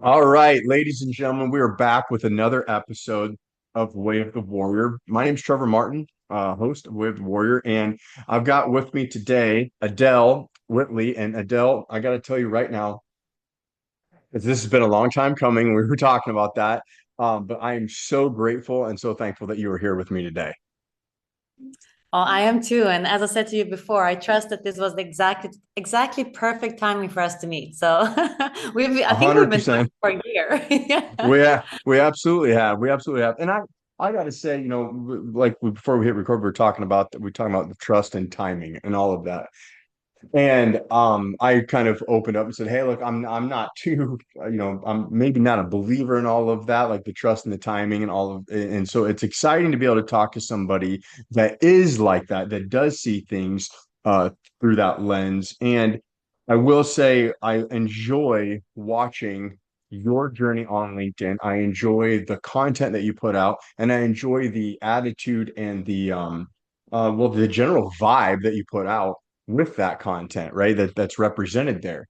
All right, ladies and gentlemen, we are back with another episode of Way of the Warrior. My name's Trevor Martin, host of Way of the Warrior, and I've got with me today Adele Whitley. And Adele, I got to tell you right now, this has been a long time coming. We were talking about that, but I am so grateful and so thankful that you are here with me today. Well, I am too. And as I said to you before, I trust that this was the exactly perfect timing for us to meet. So I A think we've hundred been talking percent. for a year. Yeah. We absolutely have. We absolutely have. And I got to say, before we hit record, we were talking about the trust and timing and all of that. And I kind of opened up and said, "Hey, look, I'm not too, I'm maybe not a believer in all of that, like the trust and the timing and all of." And so it's exciting to be able to talk to somebody that is like that, that does see things through that lens. And I will say, I enjoy watching your journey on LinkedIn. I enjoy the content that you put out, and I enjoy the attitude and the general vibe that you put out with that content, right? That's represented there.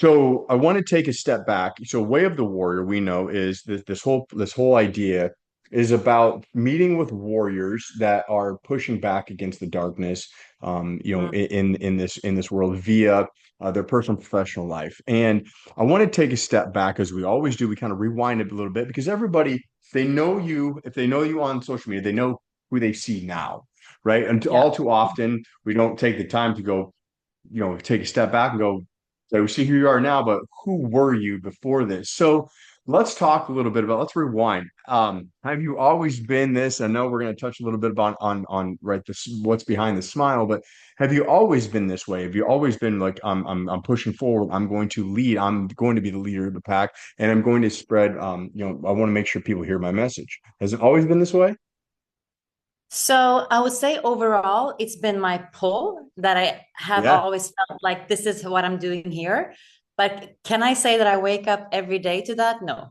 So I want to take a step back. So Way of the Warrior, we know, is this whole idea is about meeting with warriors that are pushing back against the darkness, Mhm. in this world via their personal and professional life. And I want to take a step back, as we always do. We kind of rewind it a little bit because everybody, they know you. If they know you on social media, they know who they see now, right? And Yeah. all too often, we don't take the time to go, take a step back and go, so we see who you are now, but who were you before this? So let's talk a little bit about, let's rewind. Have you always been this? I know we're going to touch a little bit about on right this what's behind the smile, but have you always been this way? Have you always been like, I'm pushing forward, I'm going to lead, I'm going to be the leader of the pack, and I'm going to spread, I want to make sure people hear my message. Has it always been this way? So I would say overall, it's been my pull that I have Yeah. always felt like this is what I'm doing here. But can I say that I wake up every day to that? No.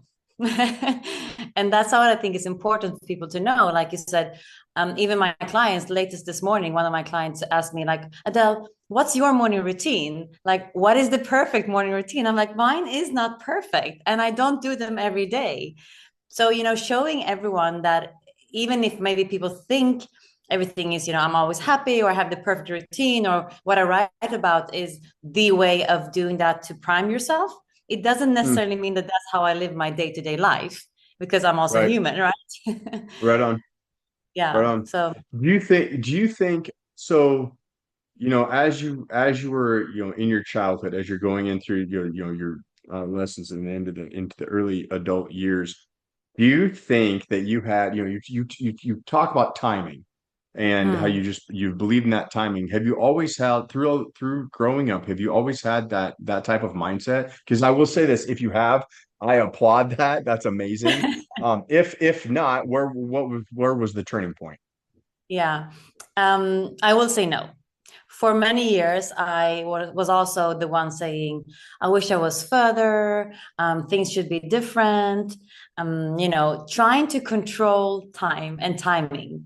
And that's what I think is important for people to know. Like you said, even my clients, latest this morning, one of my clients asked me, like, Adele, what's your morning routine? Like, what is the perfect morning routine? I'm like, mine is not perfect, and I don't do them every day. So, showing everyone that even if maybe people think everything is, I'm always happy or I have the perfect routine or what I write about is the way of doing that to prime yourself, it doesn't Hmm. necessarily mean that that's how I live my day-to-day life because I'm also Right. human, right? Right on. Right Yeah. on. So, Do you think so, as you were, in your childhood, as you're going in through your lessons and into the early adult years, do you think that you had, you talk about timing and how mm, you believe in that timing. Have you always had through growing up, have you always had that type of mindset? Because I will say this, if you have, I applaud that. That's amazing. If not, where was the turning point? yeah. I will say no. For many years, I was also the one saying, I wish I was further, things should be different, trying to control time and timing.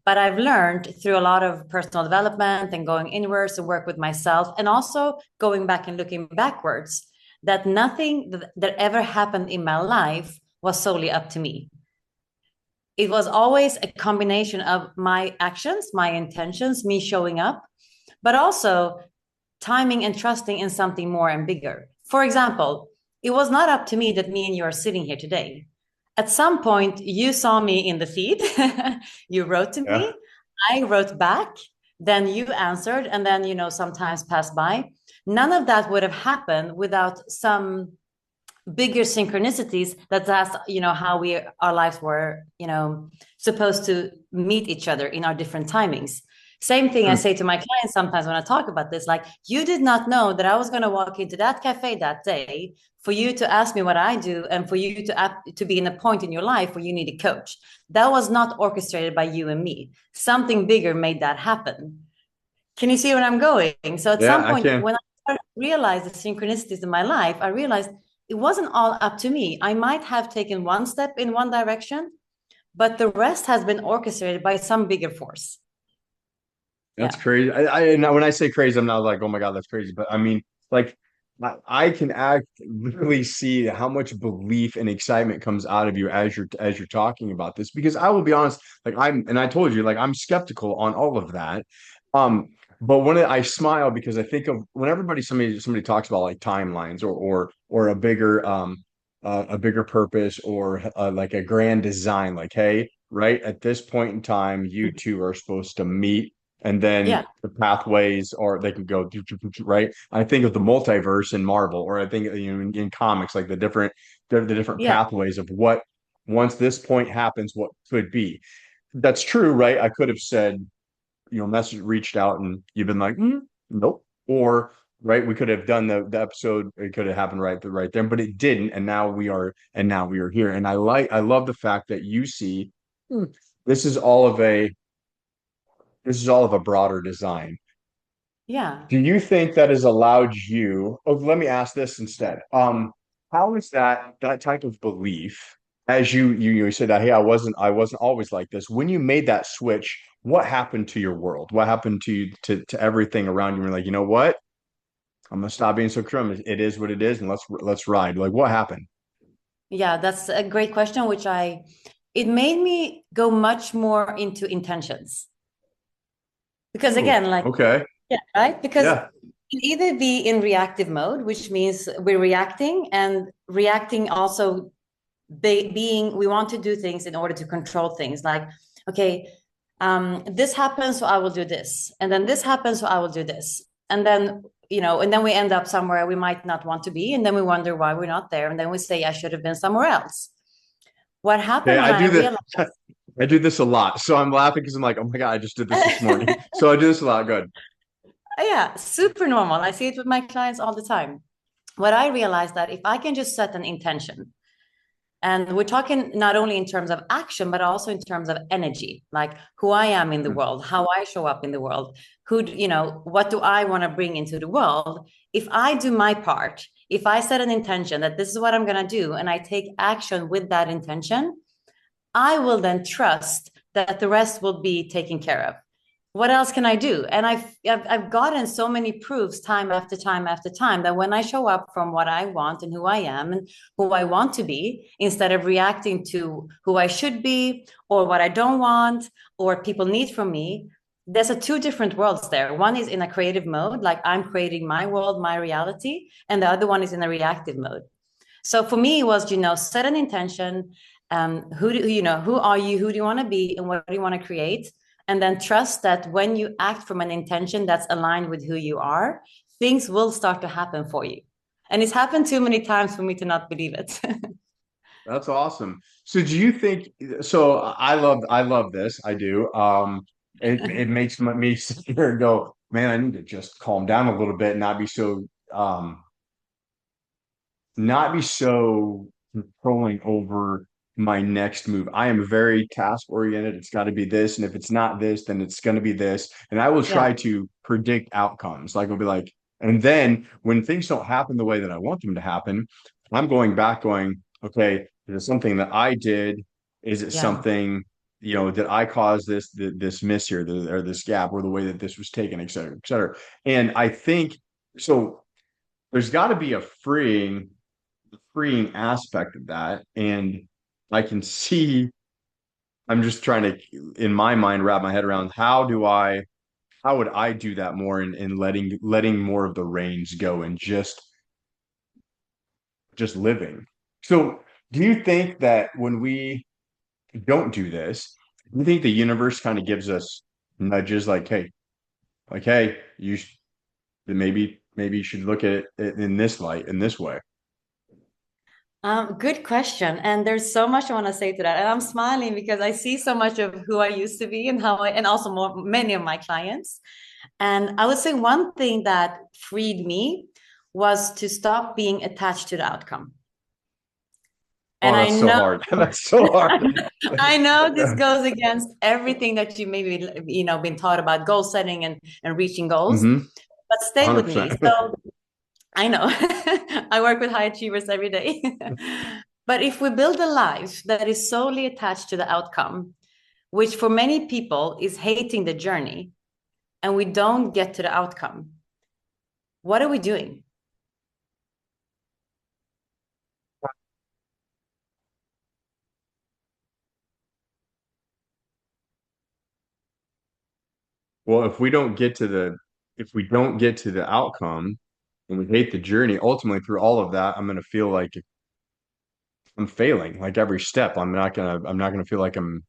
But I've learned through a lot of personal development and going inwards to work with myself, and also going back and looking backwards, that nothing that ever happened in my life was solely up to me. It was always a combination of my actions, my intentions, me showing up, but also timing and trusting in something more and bigger. For example, it was not up to me that me and you are sitting here today. At some point, you saw me in the feed, you wrote to Yeah. me, I wrote back, then you answered, and then, sometimes passed by. None of that would have happened without some bigger synchronicities. That's how we our lives were supposed to meet each other in our different timings. Same thing I Hmm. say to my clients sometimes when I talk about this, like, you did not know that I was going to walk into that cafe that day for you to ask me what I do and for you to be in a point in your life where you need a coach. That was not orchestrated by you and me. Something bigger made that happen. Can you see where I'm going? So at Yeah, some I point, can. when I started to realize the synchronicities in my life, I realized it wasn't all up to me. I might have taken one step in one direction, but the rest has been orchestrated by some bigger force. That's Yeah. crazy. Now when I say crazy, I'm not like, oh my God, that's crazy. But I mean, like, I can act really see how much belief and excitement comes out of you as you're talking about this, because I will be honest, like I told you, like I'm skeptical on all of that. Um, but when I smile because I think of when somebody talks about like timelines or a bigger purpose or like a grand design, like, hey, right at this point in time, you two are supposed to meet, and Yeah, then the pathways are they can go right. I think of the multiverse in Marvel, or I think in comics, like the different yeah, pathways of what once this point happens, what could be. That's true, right? I could have said, message reached out and you've been like, nope. Or right, we could have done the episode, it could have happened right there, but it didn't. And now we are here. And I love the fact that you see hmm, this is all of a this is all of a broader design. yeah. Do you think that has allowed you? Oh, let me ask this instead. How is that type of belief, as you said that, hey, I wasn't always like this. When you made that switch, what happened to your world? What happened to you to everything around you? You're like, you know what? I'm gonna stop being so crum. It is what it is, and let's ride. Like, what happened? Yeah, that's a great question, it made me go much more into intentions. Because Ooh, again, like, okay, yeah, right? Because yeah. you can either be in reactive mode, which means we're reacting, and reacting also being we want to do things in order to control things. Like, okay, this happens, so I will do this, and then this happens, so I will do this, and then and then we end up somewhere we might not want to be, and then we wonder why we're not there, and then we say I should have been somewhere else. What Okay, happened when I realized? I do this a lot. So I'm laughing because I'm like, oh my God, I just did this morning. So I do this a lot. Good. Yeah, super normal. I see it with my clients all the time. What I realized that if I can just set an intention, and we're talking not only in terms of action, but also in terms of energy, like who I am in the world, how I show up in the world, what do I want to bring into the world? If I do my part, if I set an intention that this is what I'm going to do, and I take action with that intention, I will then trust that the rest will be taken care of. What else can I do? And I've gotten so many proofs time after time after time that when I show up from what I want and who I am and who I want to be, instead of reacting to who I should be or what I don't want or people need from me, there's two different worlds there. One is in a creative mode, like I'm creating my world, my reality, and the other one is in a reactive mode. So for me, it was, set an intention. Who are you? Who do you want to be? And what do you want to create? And then trust that when you act from an intention that's aligned with who you are, things will start to happen for you. And it's happened too many times for me to not believe it. That's awesome. So do you think so I love this. I do. It makes me sit here and go, man, I need to just calm down a little bit and not be so controlling over my next move. I am very task oriented. It's got to be this, and if it's not this, then it's going to be this. And I will Yeah, try to predict outcomes. Like I'll be like, and then when things don't happen the way that I want them to happen, I'm going back, going, okay, is it something that I did? Is it yeah, something, that I caused this miss here, or this gap, or the way that this was taken, et cetera, et cetera. And I think so. There's got to be a freeing aspect of that. And I can see, I'm just trying to, in my mind, wrap my head around how would I do that more in letting more of the reins go and just living. So do you think that when we don't do this, do you think the universe kind of gives us nudges like, hey, maybe you should look at it in this light, in this way? good question. And there's so much I want to say to that. And I'm smiling because I see so much of who I used to be and and also many of my clients. And I would say one thing that freed me was to stop being attached to the outcome. And Oh, I that's so know, hard. That's so hard. I know this goes against everything that you maybe, been taught about goal setting and reaching goals, Mm-hmm. but stay with me. 100%. So I know I work with high achievers every day. But if we build a life that is solely attached to the outcome, which for many people is hating the journey, and we don't get to the outcome, what are we doing? well, if we don't get to the outcome and we hate the journey, ultimately through all of that, I'm going to feel like I'm failing. Like every step, I'm not gonna feel like I'm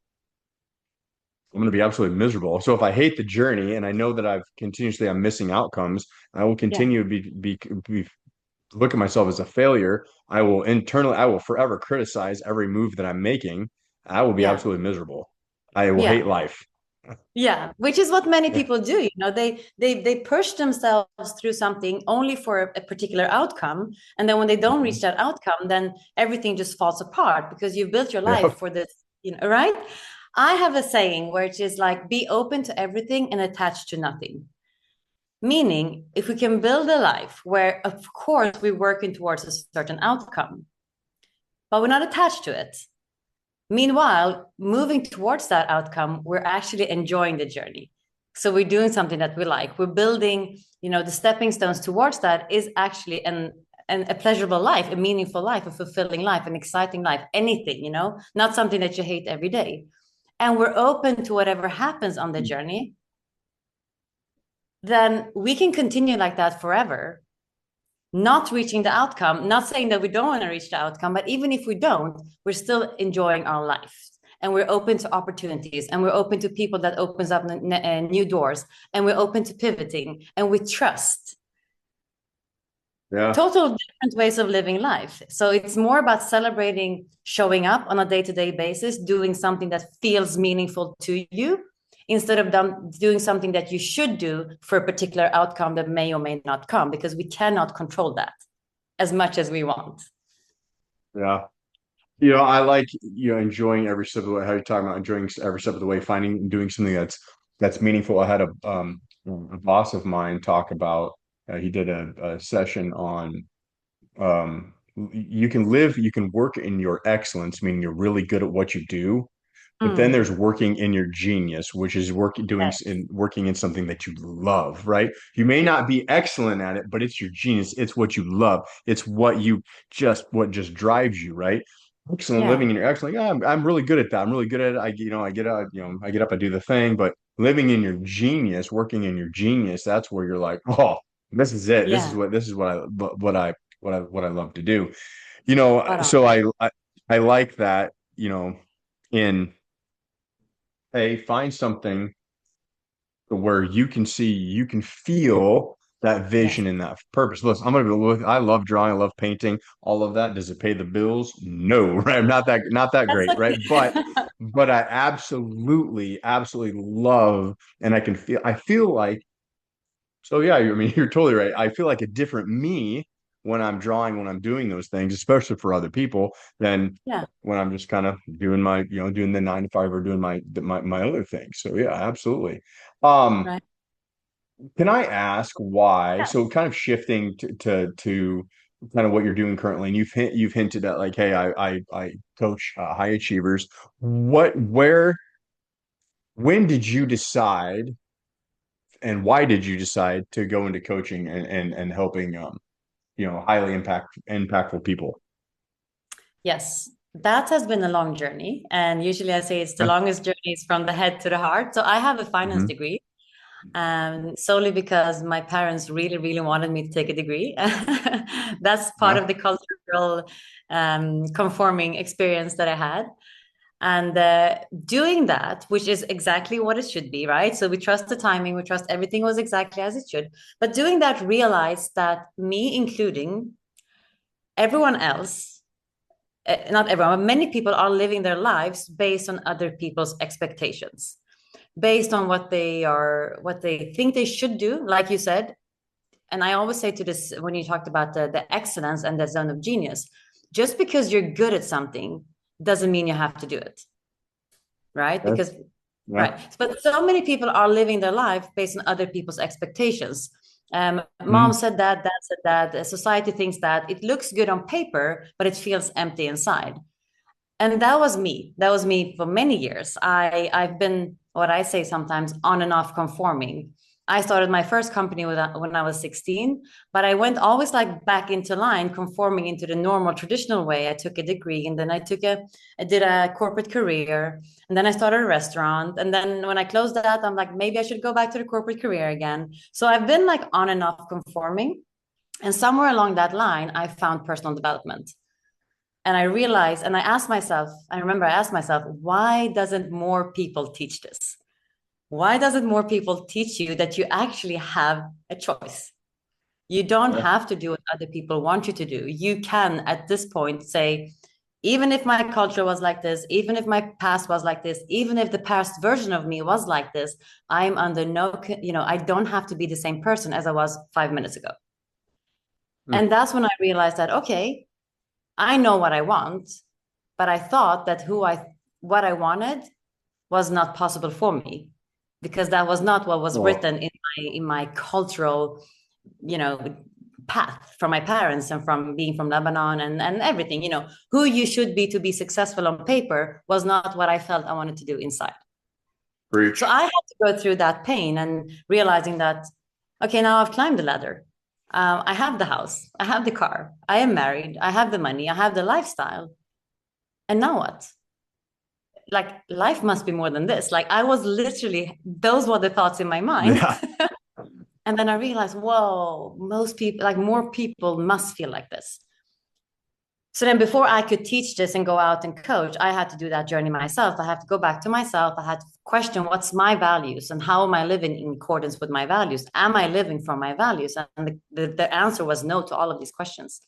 gonna be absolutely miserable. So if I hate the journey and I know that I'm missing outcomes, I will Yeah, continue to be look at myself as a failure. I will forever criticize every move that I'm making. I will be yeah, absolutely miserable. I will hate yeah. life. Yeah, which is what many Yeah. people do. They push themselves through something only for a particular outcome, and then when they don't reach Mhm. that outcome, then everything just falls apart because you built your life Yeah. for this, right? I have a saying where it is like, be open to everything and attached to nothing. Meaning, if we can build a life where, of course, we're working towards a certain outcome, but we're not attached to it. Meanwhile, moving towards that outcome, we're actually enjoying the journey. So we're doing something that we like. We're building, the stepping stones towards that is actually a pleasurable life, a meaningful life, a fulfilling life, an exciting life, anything, not something that you hate every day. And we're open to whatever happens on the journey, then we can continue like that forever, not reaching the outcome, not saying that we don't want to reach the outcome, but even if we don't, we're still enjoying our life. And we're open to opportunities, and we're open to people that opens up new doors, and we're open to pivoting, and we trust Yeah. total different ways of living life. So it's more about celebrating showing up on a day-to-day basis, doing something that feels meaningful to you, instead of doing something that you should do for a particular outcome that may or may not come, because we cannot control that as much as we want. Yeah. I like, enjoying every step of the way, how you're talking about enjoying every step of the way, finding and doing something that's meaningful. I had a boss of mine talk about he did a session on you can work in your excellence, meaning you're really good at what you do, but then Mm, there's working in your genius, which is yes. working in something that you love, right? You may not be excellent at it, but it's your genius. It's what you love. It's what just drives you, right? Excellent Yeah. living in your excellent. Yeah, I'm really good at that. I'm really good at it. I get up, I do the thing, but living in your genius, working in your genius, that's where you're like, oh, this is it. Yeah. This is what I love to do. Spot on. So I like that, in hey, find something where you can feel that Yes. vision and that purpose. Listen, I'm gonna be look. I love drawing, I love painting, all of that. Does it pay the bills? No, right? I'm not that That's great, right? okay. But I absolutely love, and I feel like so yeah, I mean, you're totally right. I feel like a different me when I'm drawing, when I'm doing those things, especially for other people, than Yeah. when I'm just kind of doing the 9 to 5 or doing my other things. So yeah, absolutely. Um, Right. can I ask why? Yes. So kind of shifting to kind of what you're doing currently, and you've hinted at like, hey, I coach high achievers. When did you decide? And why did you decide to go into coaching and helping highly impactful people? Yes. That has been a long journey. And usually I say it's the Yeah. longest journey is from the head to the heart. So I have a finance Hmm. degree, solely because my parents really, really wanted me to take a degree. That's part Yeah. of the cultural conforming experience that I had. And doing that, which is exactly what it should be, right? So we trust the timing, we trust everything was exactly as it should. But doing that, realized that me including everyone else, not everyone, but many people are living their lives based on other people's expectations, based on what they think they should do, like you said. And I always say to this, when you talked about the excellence and the zone of genius, just because you're good at something doesn't mean you have to do it, right? Yeah. Because Yeah. right, but so many people are living their life based on other people's expectations. Mom Mhm. said that, dad said that, society thinks that. It looks good on paper, but it feels empty inside. And that was me. That was me for many years. I've been what I say sometimes on and off conforming. I started my first company when I was 16, but I went always like back into line, conforming into the normal traditional way. I took a degree and then I did a corporate career and then I started a restaurant. And then when I closed that, I'm like, maybe I should go back to the corporate career again. So I've been like on and off conforming. And somewhere along that line, I found personal development. And I realized, and I remember I asked myself, why doesn't more people teach this? Why doesn't more people teach you that you actually have a choice? You don't Yeah. have to do what other people want you to do. You can, at this point, say, even if my culture was like this, even if my past was like this, even if the past version of me was like this, I'm under no, I don't have to be the same person as I was 5 minutes ago. Mm. And that's when I realized that, okay, I know what I want, but I thought that what I wanted was not possible for me because that was not what was Well, written in my cultural, you know, path from my parents and from being from Lebanon and everything, who you should be to be successful on paper was not what I felt I wanted to do inside. So preach. I had to go through that pain and realizing that, okay, now I've climbed the ladder. I have the house, I have the car, I am married, I have the money, I have the lifestyle. And now what? Like life must be more than this. Like I was literally, those were the thoughts in my mind. Yeah. And then I realized, whoa, most people, like more people must feel like this. So then before I could teach this and go out and coach, I had to do that journey myself. I have to go back to myself. I had to question what's my values and how am I living in accordance with my values? Am I living from my values? And the answer was no to all of these questions.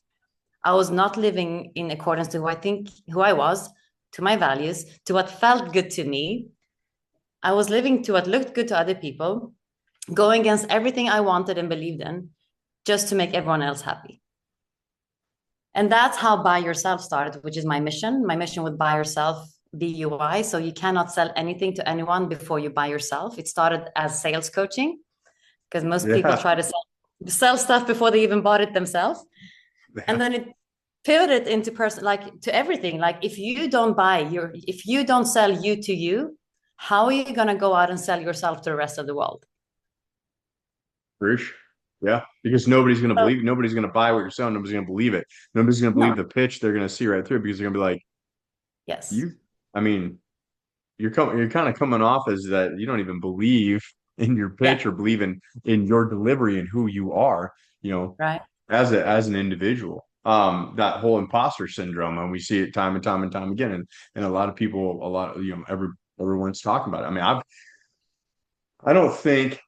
I was not living in accordance to who I was, to my values, to what felt good to me. I was living to what looked good to other people, going against everything I wanted and believed in just to make everyone else happy. And that's how Buy Yourself started, which is my mission. My mission with Buy Yourself, BUI. So you cannot sell anything to anyone before you buy yourself. It started as sales coaching because most people Yeah. try to sell stuff before they even bought it themselves. And Yeah. then it pivoted into like to everything. Like if you don't sell you to you, how are you going to go out and sell yourself to the rest of the world? Preach. Yeah. Because nobody's going to So, believe, nobody's going to buy what you're selling. Nobody's going to believe it. Nobody's going to believe no, the pitch. They're going to see right through it because they're going to be like, yes, you, I mean, you're kind of coming off as that you don't even believe in your yeah, pitch or believe in your delivery and who you are, you know, right. as an individual. That whole imposter syndrome, and we see it time and time and time again. And a lot of people, everyone's talking about it. I mean, I don't think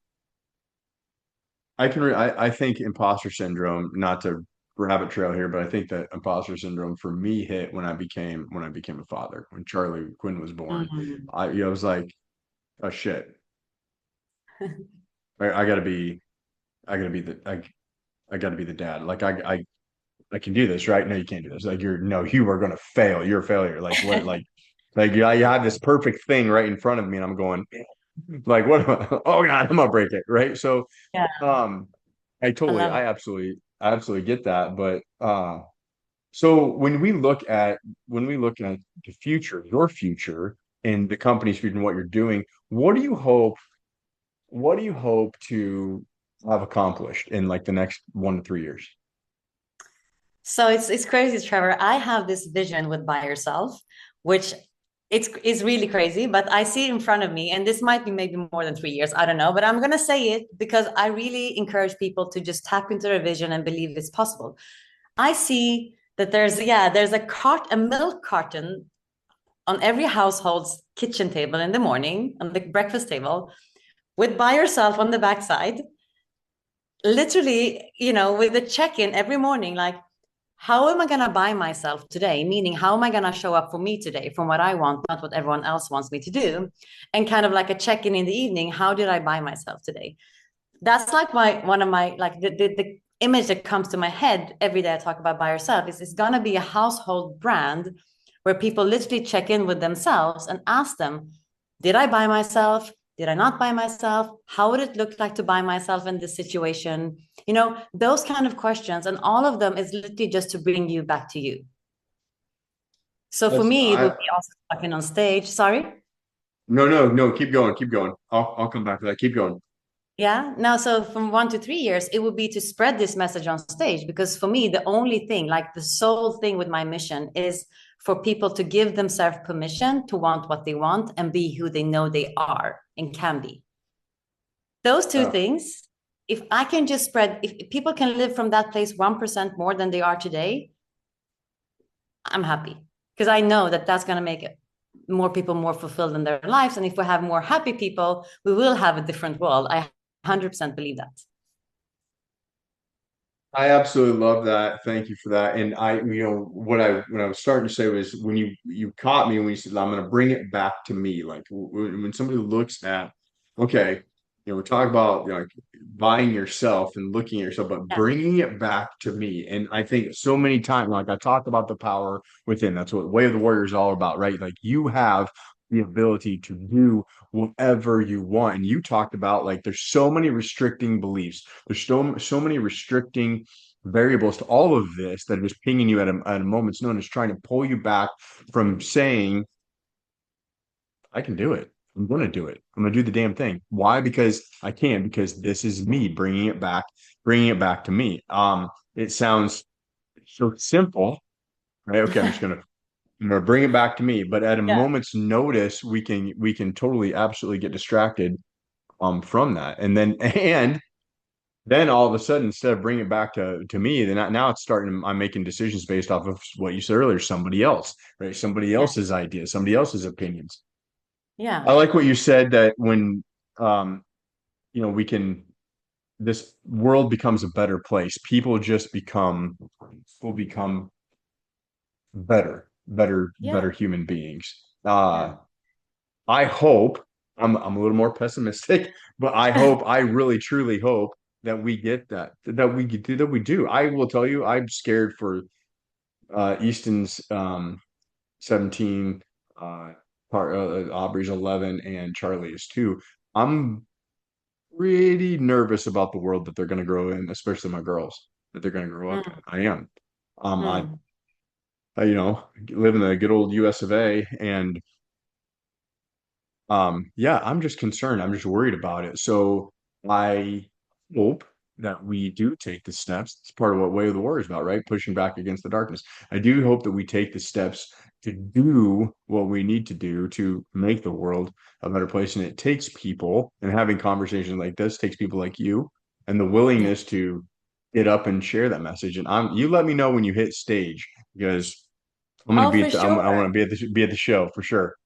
I think imposter syndrome, not to rabbit trail here, but I think that imposter syndrome for me hit when I became a father. When Charlie Quinn was born, Mhm. I was like, oh shit, I gotta be I gotta be I gotta be the dad. Like I can do this, right? No, you can't do this. Like no, you are gonna fail. You're a failure. Like what? Like yeah, you have this perfect thing right in front of me, and I'm going like what? Oh God, I'm gonna break it, right? So Yeah, um, I love it. I absolutely get that. But so when we look at the future, your future and the company's future and what you're doing, what do you hope to have accomplished in like the next 1 to 3 years? So it's crazy, Trevor. I have this vision with Buy Yourself, which it's really crazy, but I see it in front of me, and this might be maybe more than 3 years. I don't know, but I'm gonna say it because I really encourage people to just tap into their vision and believe it's possible. I see that there's a milk carton on every household's kitchen table in the morning, on the breakfast table, with Buy Yourself on the backside, literally, with a check-in every morning, like how am I going to buy myself today? Meaning, how am I going to show up for me today from what I want, not what everyone else wants me to do? And kind of like a check in the evening. How did I buy myself today? That's like one of my, like the image that comes to my head every day I talk about Buy Yourself is it's going to be a household brand where people literally check in with themselves and ask them, did I buy myself? Did I not buy myself? How would it look like to buy myself in this situation? Those kind of questions. And all of them is literally just to bring you back to you. So for That's me, it would I be also talking on stage. Sorry. no, no, no, keep going, keep going. I'll come back to that. Keep going. Yeah. Now, so from 1 to 3 years, it would be to spread this message on stage. Because for me, the only thing, like the sole thing with my mission is for people to give themselves permission to want what they want and be who they know they are and can be. Those two Yeah. things, if I can just spread, if people can live from that place 1% more than they are today, I'm happy because I know that that's going to make more people more fulfilled in their lives. And if we have more happy people, we will have a different world. I 100% believe that. I absolutely love that. Thank you for that. And what I was starting to say was when you caught me when you said I'm going to bring it back to me. Like when somebody looks at, okay, we're talking about like buying yourself and looking at yourself, but Yeah. bringing it back to me. And I think so many times, like I talked about the power within. That's what Way of the Warrior is all about, right? Like you have the ability to do whatever you want. And you talked about like there's so many restricting beliefs. There's so many restricting variables to all of this that is pinging you at a moment's notice, trying to pull you back from saying, I can do it. I'm going to do it. I'm going to do the damn thing. Why? Because I can, because this is me bringing it back to me. It sounds so simple, right? Okay, I'm gonna bring it back to me, but at a Yeah. moment's notice, we can totally absolutely get distracted from that. And then all of a sudden, instead of bringing it back to me, then now it's starting. I'm making decisions based off of what you said earlier. Somebody else, right? Somebody Yeah. else's ideas, somebody else's opinions. I Yeah. like what you said that when um, we can. This world becomes a better place. People just will become better Yeah. human beings. Yeah. I hope I'm a little more pessimistic, but I really truly hope that we get that we do. I will tell you, I'm scared for Easton's 17, uh, Aubrey's 11, and Charlie's 2. I'm pretty nervous about the world that they're going to grow in, especially my girls that they're going to grow up in. Mm, I am. I, mm. live in the good old US of A, and yeah, I'm just concerned. I'm just worried about it. So I hope that we do take the steps. It's part of what Way of the War is about, right? Pushing back against the darkness. I do hope that we take the steps to do what we need to do to make the world a better place. And it takes people, and having conversations like this takes people like you and the Yeah. willingness to get up and share that message. And you let me know when you hit stage because I'm going to Oh, be for I sure. want to be at the show for sure.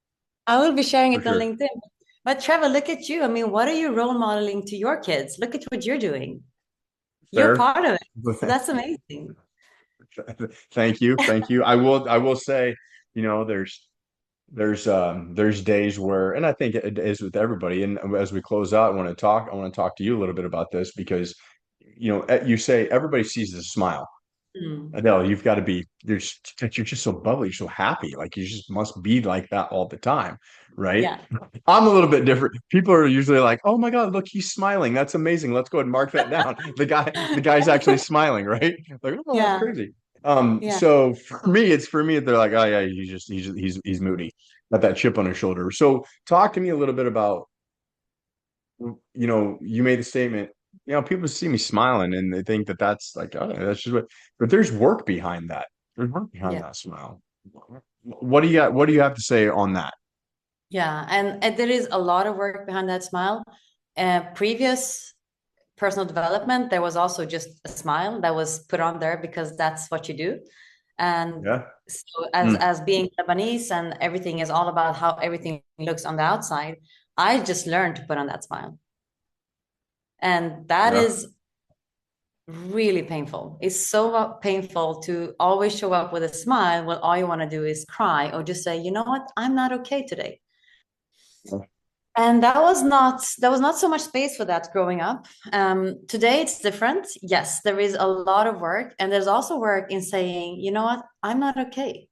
I will be sharing For it on sure. LinkedIn. But Trevor, look at you. I mean, what are you role modeling to your kids? Look at what you're doing. You're Fair. part of it. So that's amazing. Thank you. Thank you. I will say, there's days where, and I think it is with everybody. And as we close out, I want to talk to you a little bit about this because, you say everybody sees the smile. Mm. Adele, you've got to be you're just so bubbly, you're so happy. Like you just must be like that all the time, right? Yeah. I'm a little bit different. People are usually like, "Oh my God, look, he's smiling. That's amazing. Let's go ahead and mark that down." The guy's actually smiling, right? Like, oh, that's Yeah. crazy. Yeah. So for me, they're like, "Oh yeah, he's moody, got that chip on his shoulder." So talk to me a little bit about, you made the statement, people see me smiling and they think that that's like, oh, that's just but there's work behind that. There's work behind Yeah. that smile. What do you have to say on that? Yeah. And there is a lot of work behind that smile. Previous personal development, there was also just a smile that was put on there because that's what you do. And Yeah. so as being Lebanese and everything is all about how everything looks on the outside, I just learned to put on that smile. And that Yeah. is really painful. It's so painful to always show up with a smile when all you want to do is cry or just say, you know what, I'm not okay today. And that was not so much space for that growing up. Today it's different. Yes, there is a lot of work, and there's also work in saying, you know what, I'm not okay.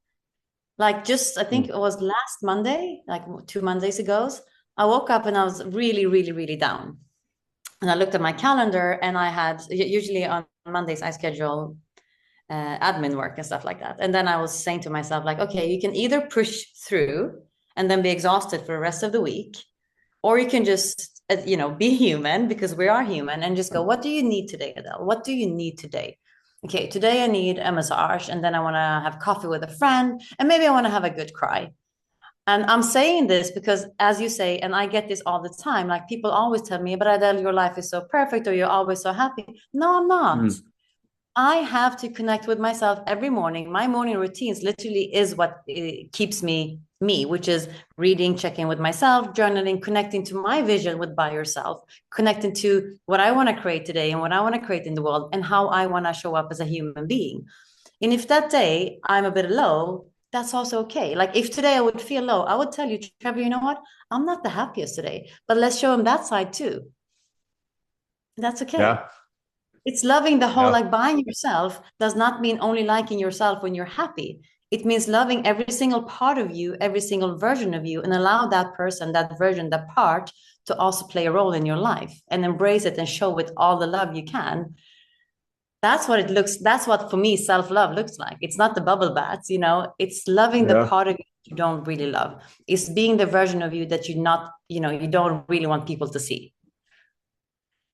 Like just I think it was last Monday, like 2 Mondays ago, I woke up and I was really, really, really down. And I looked at my calendar, and I had usually on Mondays I schedule admin work and stuff like that. And then I was saying to myself, like, okay, you can either push through and then be exhausted for the rest of the week, or you can just be human, because we are human, and just go, what do you need today, Adele? What do you need today? Okay, today I need a massage, and then I want to have coffee with a friend, and maybe I want to have a good cry. And I'm saying this because, as you say, and I get this all the time, like people always tell me, but Adele, your life is so perfect, or you're always so happy. No, I'm not. Mm. I have to connect with myself every morning. My morning routines literally is what keeps me, which is reading, checking with myself, journaling, connecting to my vision with by yourself, connecting to what I want to create today and what I want to create in the world and how I want to show up as a human being. And if that day I'm a bit low, that's also okay. Like if today I would feel low, I would tell you, Trevor, you know what? I'm not the happiest today, but let's show him that side too. That's okay. Yeah. It's loving the whole, Yeah. like buying yourself does not mean only liking yourself when you're happy. It means loving every single part of you, every single version of you, and allow that person, that version, that part to also play a role in your life and embrace it and show it all the love you can. That's what for me self-love looks like. It's not the bubble baths, it's loving the Yeah. part of you you don't really love. It's being the version of you that you don't really want people to see.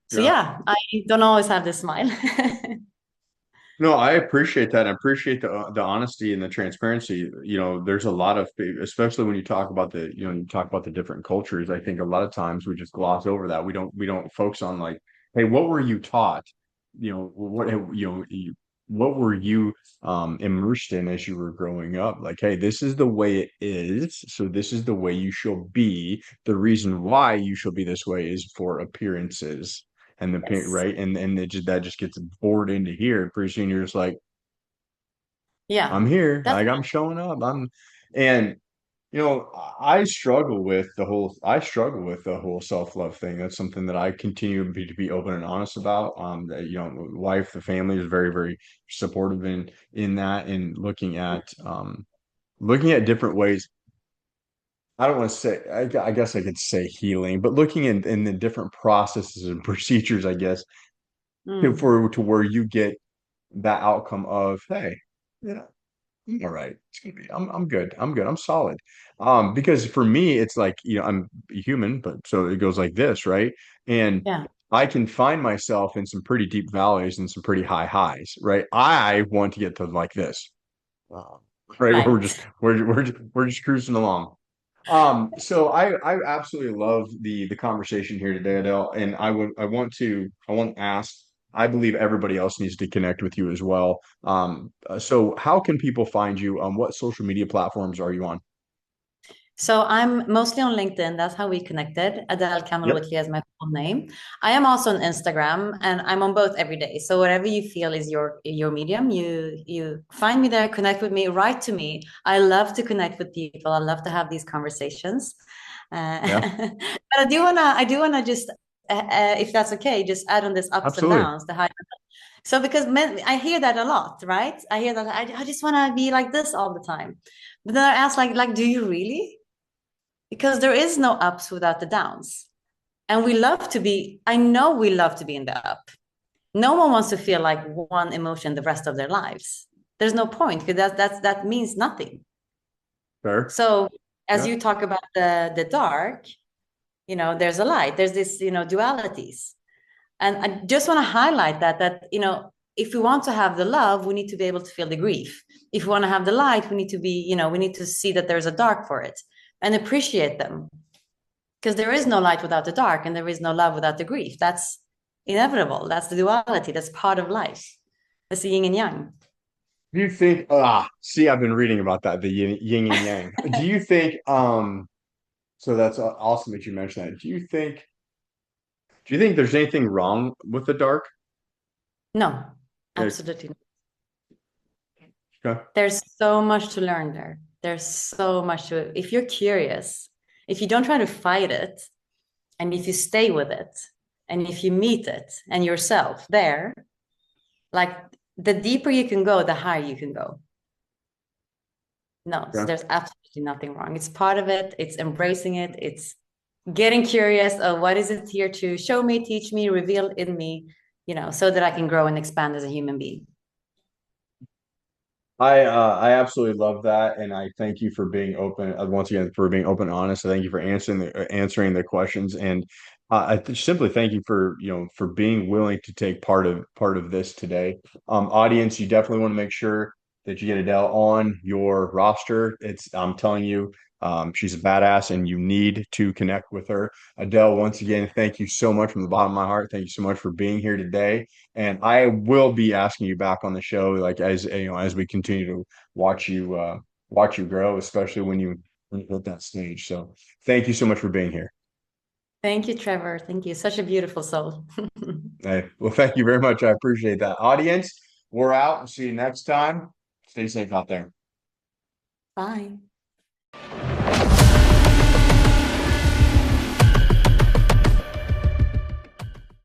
So Yeah. yeah, I don't always have this smile. No, I appreciate that. I appreciate the honesty and the transparency. There's a lot of, especially when you talk about you talk about the different cultures. I think a lot of times we just gloss over that. We don't focus on like, hey, what were you taught? What were you immersed in as you were growing up? Like, hey, this is the way it is, so this is the way you shall be. The reason why you shall be this way is for appearances and the parent, Yes. right, and that just gets bored into here. Pretty soon you're just like, Yeah. I'm here, That's like I'm showing up. And I struggle with the whole self-love thing. That's something that I continue to be open and honest about. Wife, the family is very, very supportive in that, and looking at different ways. I don't want to say, I guess I could say healing, but looking in the different processes and procedures, I guess, mm, to where you get that outcome of, hey, yeah, I'm all right. It's gonna be, I'm good. I'm good. I'm solid. Because for me, it's like, I'm human, but so it goes like this, right? And yeah. I can find myself in some pretty deep valleys and some pretty high highs, right? I want to get to like this, um, right? Where we're just Right. we're just cruising along. So I absolutely love the conversation here today, Adele, and I want to ask. I believe everybody else needs to connect with you as well. So how can people find you? What social media platforms are you on? So I'm mostly on LinkedIn. That's how we connected. Adele Kamel Yep. Whitley is my full name. I am also on Instagram, and I'm on both every day. So whatever you feel is your medium, you find me there, connect with me, write to me. I love to connect with people. I love to have these conversations. Yeah, But I do wanna just if that's okay, just add on this ups and absolutely. downs, the high. So because men, I hear that a lot, right? I hear that I just want to be like this all the time. But then I ask like, do you really? Because there is no ups without the downs. And I know we love to be in the up. No one wants to feel like one emotion the rest of their lives. There's no point because that means nothing. Fair. So as Yeah. you talk about the dark, there's a light, there's this, dualities. And I just want to highlight that if we want to have the love, we need to be able to feel the grief. If we want to have the light, we need to see that there's a dark for it and appreciate them. Because there is no light without the dark, and there is no love without the grief. That's inevitable. That's the duality. That's part of life. That's the yin and yang. Do you think, see, I've been reading about that, the yin and yang. Do you think, so that's awesome that you mentioned that. Do you think there's anything wrong with the dark? No, Uh, absolutely not. Okay. There's so much to learn there. There's so much to it. If you're curious, if you don't try to fight it, and if you stay with it, and if you meet it and yourself there, like the deeper you can go, the higher you can go. No, so Okay. there's absolutely nothing wrong. It's part of it. It's embracing it. It's getting curious of what is it here to show me, teach me, reveal in me, so that I can grow and expand as a human being. I absolutely love that, and I thank you for being open once again for being open and honest. I thank you for answering the questions, and simply thank you for for being willing to take part of this today. Audience, you definitely want to make sure that you get Adele on your roster. It's I'm telling you, she's a badass, and you need to connect with her. Adele, once again, thank you so much from the bottom of my heart. Thank you so much for being here today. And I will be asking you back on the show, like as as we continue to watch you grow, especially when you hit that stage. So thank you so much for being here. Thank you, Trevor. Thank you. Such a beautiful soul. Hey, well, thank you very much. I appreciate that. Audience, we're out. See you next time. Stay safe out there. Bye.